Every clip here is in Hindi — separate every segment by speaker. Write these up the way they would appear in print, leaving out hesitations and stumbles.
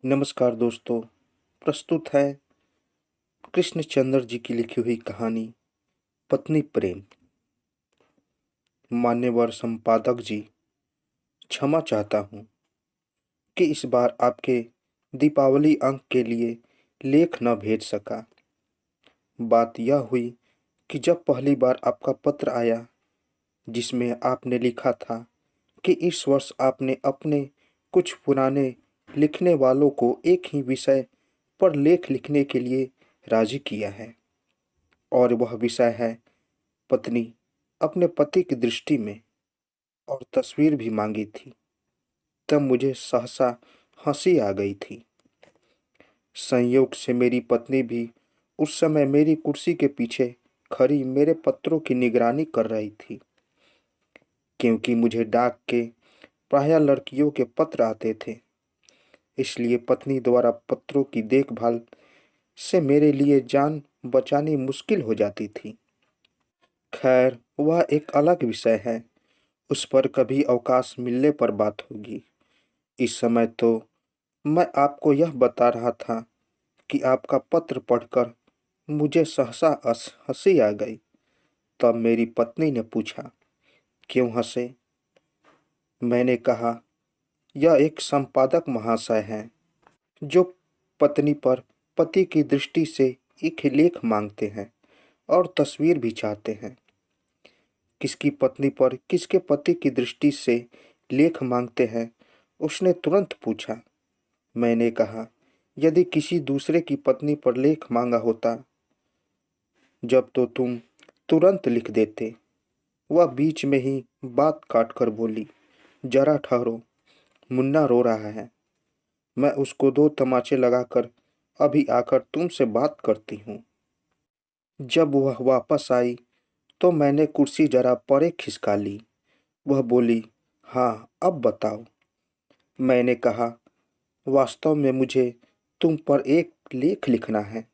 Speaker 1: नमस्कार दोस्तों। प्रस्तुत है कृष्णचंद्र जी की लिखी हुई कहानी पत्नी प्रेम। मान्यवर संपादक जी, क्षमा चाहता हूँ कि इस बार आपके दीपावली अंक के लिए लेख न भेज सका। बात यह हुई कि जब पहली बार आपका पत्र आया जिसमें आपने लिखा था कि इस वर्ष आपने अपने कुछ पुराने लिखने वालों को एक ही विषय पर लेख लिखने के लिए राजी किया है, और वह विषय है पत्नी अपने पति की दृष्टि में, और तस्वीर भी मांगी थी। तब मुझे सहसा हंसी आ गई थी। संयोग से मेरी पत्नी भी उस समय मेरी कुर्सी के पीछे खड़ी मेरे पत्रों की निगरानी कर रही थी, क्योंकि मुझे डाक के प्रायः लड़कियों के पत्र आते थे। इसलिए पत्नी द्वारा पत्रों की देखभाल से मेरे लिए जान बचानी मुश्किल हो जाती थी। खैर, वह एक अलग विषय है, उस पर कभी अवकाश मिलने पर बात होगी। इस समय तो मैं आपको यह बता रहा था कि आपका पत्र पढ़कर मुझे सहसा हंसी आ गई। तब मेरी पत्नी ने पूछा, क्यों हंसे? मैंने कहा, यह एक संपादक महाशय हैं जो पत्नी पर पति की दृष्टि से एक लेख मांगते हैं और तस्वीर भी चाहते हैं। किसकी पत्नी पर किसके पति की दृष्टि से लेख मांगते हैं, उसने तुरंत पूछा। मैंने कहा, यदि किसी दूसरे की पत्नी पर लेख मांगा होता जब तो तुम तुरंत लिख देते। वह बीच में ही बात काटकर बोली, जरा ठहरो, मुन्ना रो रहा है। मैं उसको दो तमाचे लगाकर अभी आकर तुमसे बात करती हूँ। जब वह वापस आई तो मैंने कुर्सी जरा परे खिसका ली। वह बोली, हाँ, अब बताओ। मैंने कहा, वास्तव में मुझे तुम पर एक लेख लिखना है,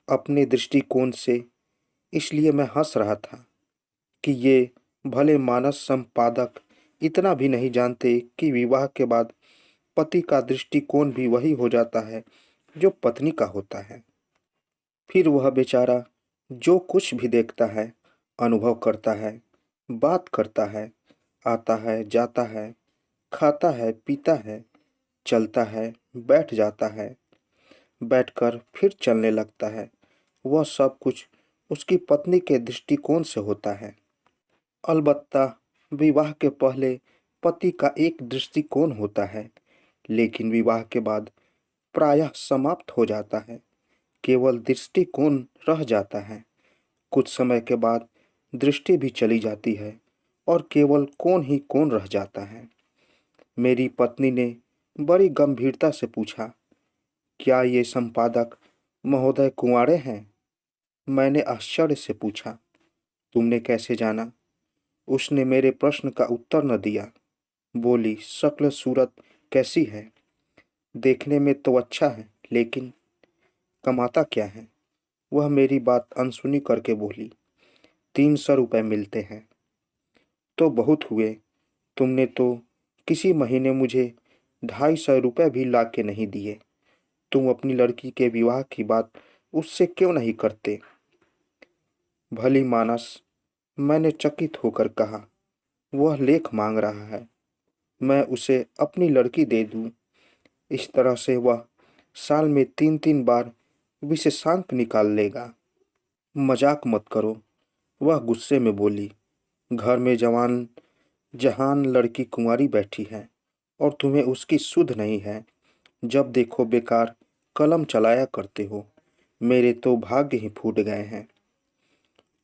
Speaker 1: अपने दृष्टिकोण से। इसलिए मैं हंस रहा था कि ये भले मानस संपादक इतना भी नहीं जानते कि विवाह के बाद पति का दृष्टिकोण भी वही हो जाता है जो पत्नी का होता है। फिर वह बेचारा जो कुछ भी देखता है, अनुभव करता है, बात करता है, आता है, जाता है, खाता है, पीता है, चलता है, बैठ जाता है, बैठकर फिर चलने लगता है, वह सब कुछ उसकी पत्नी के दृष्टिकोण से होता है। अलबत्ता विवाह के पहले पति का एक दृष्टिकोण होता है, लेकिन विवाह के बाद प्रायः समाप्त हो जाता है। केवल दृष्टिकोण रह जाता है। कुछ समय के बाद दृष्टि भी चली जाती है और केवल कोण ही कोण रह जाता है। मेरी पत्नी ने बड़ी गंभीरता से पूछा, क्या ये संपादक महोदय कुंवारे हैं? मैंने आश्चर्य से पूछा, तुमने कैसे जाना? उसने मेरे प्रश्न का उत्तर न दिया। बोली, शक्ल सूरत कैसी है? देखने में तो अच्छा है, लेकिन कमाता क्या है? वह मेरी बात अनसुनी करके बोली, 300 रुपये मिलते हैं। तो बहुत हुए। तुमने तो किसी महीने मुझे 250 रुपये भी ला के नहीं दिए। तुम अपनी लड़की के विवाह की बात उससे क्यों नहीं करते? भली मानस, मैंने चकित होकर कहा, वह लेख मांग रहा है, मैं उसे अपनी लड़की दे दूं। इस तरह से वह साल में 3-3 बार विशेषांक निकाल लेगा। मजाक मत करो, वह गुस्से में बोली। घर में जवान जहान लड़की कुंवारी बैठी है और तुम्हें उसकी सुध नहीं है। जब देखो बेकार कलम चलाया करते हो। मेरे तो भाग्य ही फूट गए हैं।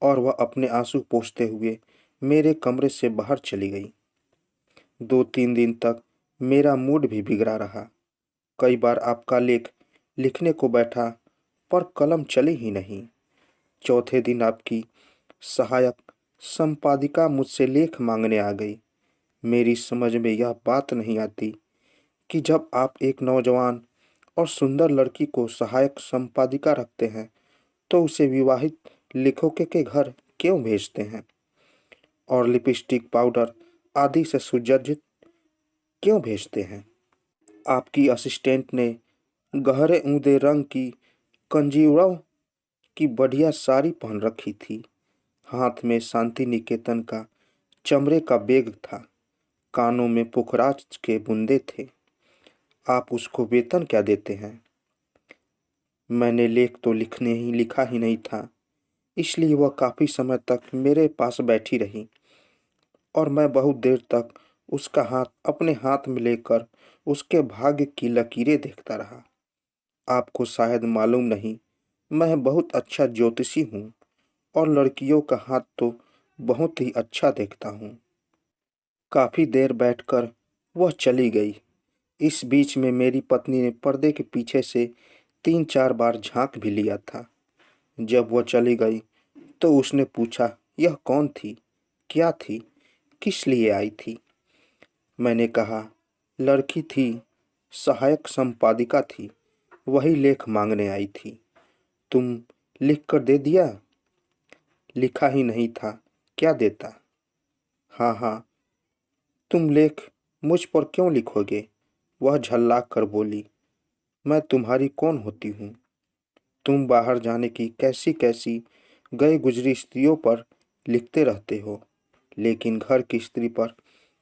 Speaker 1: और वह अपने आंसू पोंछते हुए मेरे कमरे से बाहर चली गई। 2-3 दिन तक मेरा मूड भी बिगड़ा रहा। कई बार आपका लेख लिखने को बैठा, पर कलम चली ही नहीं। चौथे दिन आपकी सहायक संपादिका मुझसे लेख मांगने आ गई। मेरी समझ में यह बात नहीं आती कि जब आप एक नौजवान और सुंदर लड़की को सहायक संपादिका रखते हैं तो उसे विवाहित लेखकों के घर क्यों भेजते हैं, और लिपस्टिक पाउडर आदि से सुसज्जित क्यों भेजते हैं। आपकी असिस्टेंट ने गहरे ऊदे रंग की कंजीवरों की बढ़िया साड़ी पहन रखी थी। हाथ में शांति निकेतन का चमड़े का बैग था। कानों में पुखराज के बूंदे थे। आप उसको वेतन क्या देते हैं? मैंने लेख तो लिखा ही नहीं था, इसलिए वह काफी समय तक मेरे पास बैठी रही और मैं बहुत देर तक उसका हाथ अपने हाथ में लेकर उसके भाग्य की लकीरें देखता रहा। आपको शायद मालूम नहीं, मैं बहुत अच्छा ज्योतिषी हूँ और लड़कियों का हाथ तो बहुत ही अच्छा देखता हूँ। काफी देर बैठकर वह चली गई। इस बीच में मेरी पत्नी ने पर्दे के पीछे से 3-4 बार झांक भी लिया था। जब वह चली गई तो उसने पूछा, यह कौन थी, क्या थी, किस लिए आई थी? मैंने कहा, लड़की थी, सहायक संपादिका थी, वही लेख मांगने आई थी। तुम लिख कर दे दिया? लिखा ही नहीं था, क्या देता? हाँ हाँ, तुम लेख मुझ पर क्यों लिखोगे? वह झल्लाक कर बोली, मैं तुम्हारी कौन होती हूँ? तुम बाहर जाने की कैसी कैसी गई गुजरी स्त्रियों पर लिखते रहते हो, लेकिन घर की स्त्री पर,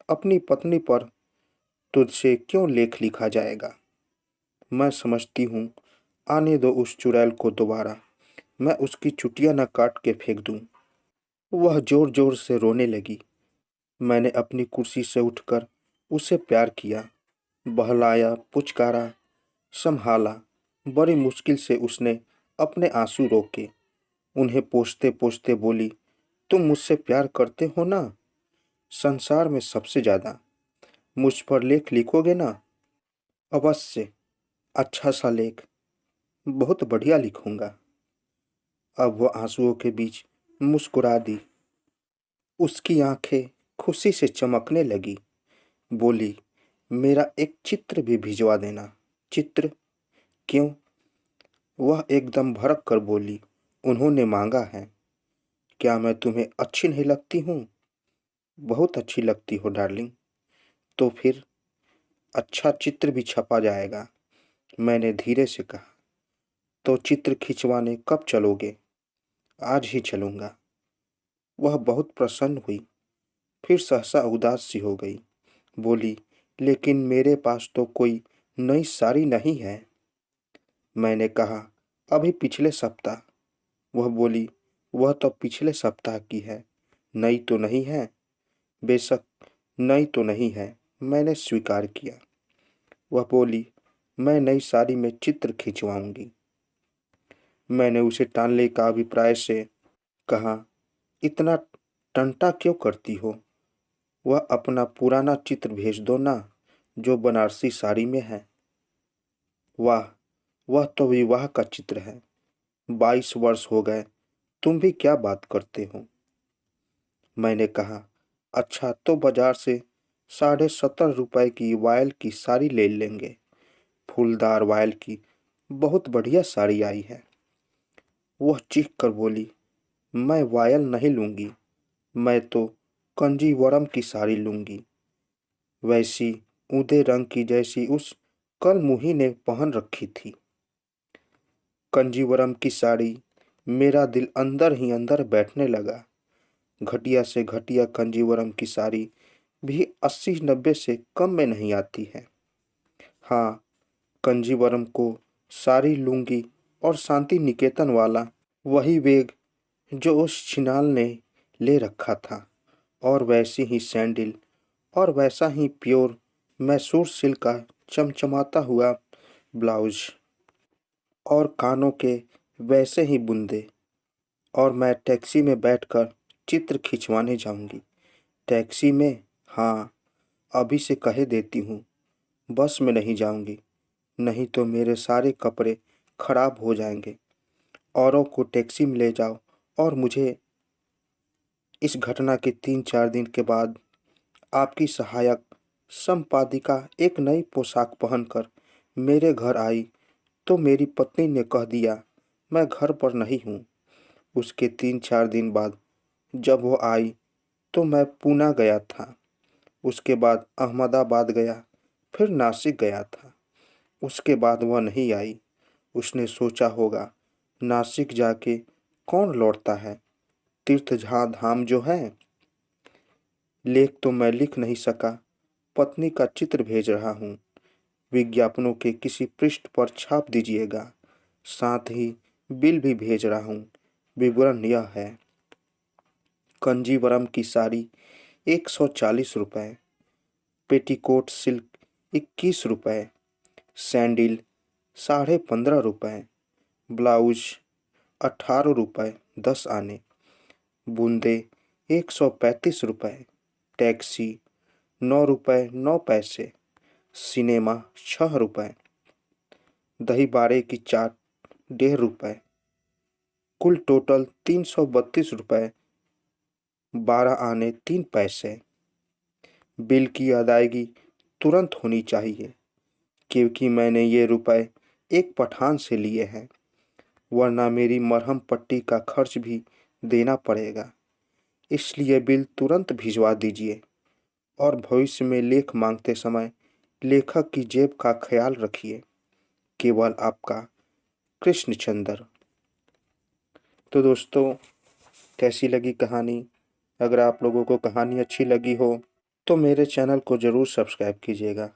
Speaker 1: अपनी पत्नी पर तुझसे क्यों लेख लिखा जाएगा? मैं समझती हूँ, आने दो उस चुड़ैल को दोबारा, मैं उसकी चुटिया न काट के फेंक दूँ। वह जोर जोर से रोने लगी। मैंने अपनी कुर्सी से उठकर उसे प्यार किया, बहलाया, पुचकारा, संभाला। बड़ी मुश्किल से उसने अपने आंसू रोके। उन्हें पोंछते पोंछते बोली, तुम मुझसे प्यार करते हो ना? संसार में सबसे ज्यादा। मुझ पर लेख लिखोगे ना? अवश्य, अच्छा सा लेख, बहुत बढ़िया लिखूंगा। अब वह आंसुओं के बीच मुस्कुरा दी। उसकी आंखें खुशी से चमकने लगी। बोली, मेरा एक चित्र भी भिजवा देना। चित्र? क्यों? वह एकदम भड़क कर बोली, उन्होंने मांगा है। क्या मैं तुम्हें अच्छी नहीं लगती हूँ? बहुत अच्छी लगती हो डार्लिंग। तो फिर अच्छा चित्र भी छपा जाएगा। मैंने धीरे से कहा, तो चित्र खिंचवाने कब चलोगे? आज ही चलूंगा। वह बहुत प्रसन्न हुई, फिर सहसा उदास सी हो गई। बोली, लेकिन मेरे पास तो कोई नई साड़ी नहीं है। मैंने कहा, अभी पिछले सप्ताह। वह बोली, वह तो पिछले सप्ताह की है, नई तो नहीं है। बेशक नई तो नहीं है, मैंने स्वीकार किया। वह बोली, मैं नई साड़ी में चित्र खिंचवाऊंगी। मैंने उसे टालने का अभिप्राय से कहा, इतना टंटा क्यों करती हो? वह अपना पुराना चित्र भेज दो ना, जो बनारसी साड़ी में है। वाह, वह तो विवाह का चित्र है। 22 वर्ष हो गए, तुम भी क्या बात करते हो? मैंने कहा, अच्छा तो बाजार से 70.5 रुपए की वायल की साड़ी ले लेंगे। फूलदार वायल की बहुत बढ़िया साड़ी आई है। वह चीख कर बोली, मैं वायल नहीं लूंगी, मैं तो कंजीवरम की साड़ी लूंगी, वैसी ऊदे रंग की जैसी उस कल मुही ने पहन रखी थी। कंजीवरम की साड़ी, मेरा दिल अंदर ही अंदर बैठने लगा। घटिया से घटिया कंजीवरम की साड़ी भी 80-90 से कम में नहीं आती है। हाँ, कंजीवरम को साड़ी लूंगी और शांति निकेतन वाला वही बैग जो उस छिनाल ने ले रखा था, और वैसी ही सैंडल, और वैसा ही प्योर मैसूर सिल्क का चमचमाता हुआ ब्लाउज, और कानों के वैसे ही बूंदे। और मैं टैक्सी में बैठकर चित्र खिंचवाने जाऊंगी। टैक्सी में? हाँ, अभी से कहे देती हूँ, बस में नहीं जाऊंगी, नहीं तो मेरे सारे कपड़े खराब हो जाएंगे। औरों को टैक्सी में ले जाओ और मुझे। इस घटना के 3-4 दिन के बाद आपकी सहायक संपादिका एक नई पोशाक पहनकर मेरे घर आई तो मेरी पत्नी ने कह दिया, मैं घर पर नहीं हूँ। उसके 3-4 दिन बाद जब वो आई तो मैं पूना गया था। उसके बाद अहमदाबाद गया, फिर नासिक गया था। उसके बाद वह नहीं आई। उसने सोचा होगा, नासिक जाके कौन लौटता है, तीर्थ जहाँ धाम जो है। लेख तो मैं लिख नहीं सका, पत्नी का चित्र भेज रहा हूँ। विज्ञापनों के किसी पृष्ठ पर छाप दीजिएगा। साथ ही बिल भी भेज रहा हूँ। विवरण यह है: कंजीवरम की साड़ी 140 रुपये, पेटीकोट सिल्क 21 रुपये, सैंडल 15.5 रुपये, ब्लाउज 18 रुपये 10 आने, बूंदे 135 रुपये, टैक्सी 9 रुपये 9 पैसे, सिनेमा 6 रुपये, दही बाड़े की चाट 1.5 रुपये, कुल टोटल 332 रुपये 12 आने 3 पैसे। बिल की अदायगी तुरंत होनी चाहिए, क्योंकि मैंने ये रुपए एक पठान से लिए हैं, वरना मेरी मरहम पट्टी का खर्च भी देना पड़ेगा। इसलिए बिल तुरंत भिजवा दीजिए और भविष्य में लेख मांगते समय लेखक की जेब का ख्याल रखिए। केवल आपका कृष्णचंद्र। तो दोस्तों, कैसी लगी कहानी? अगर आप लोगों को कहानी अच्छी लगी हो तो मेरे चैनल को ज़रूर सब्सक्राइब कीजिएगा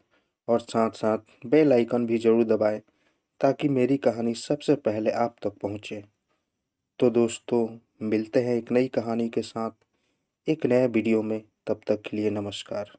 Speaker 1: और साथ साथ बेल आइकन भी ज़रूर दबाएं, ताकि मेरी कहानी सबसे पहले आप तक पहुंचे। तो दोस्तों, मिलते हैं एक नई कहानी के साथ एक नए वीडियो में। तब तक के लिए नमस्कार।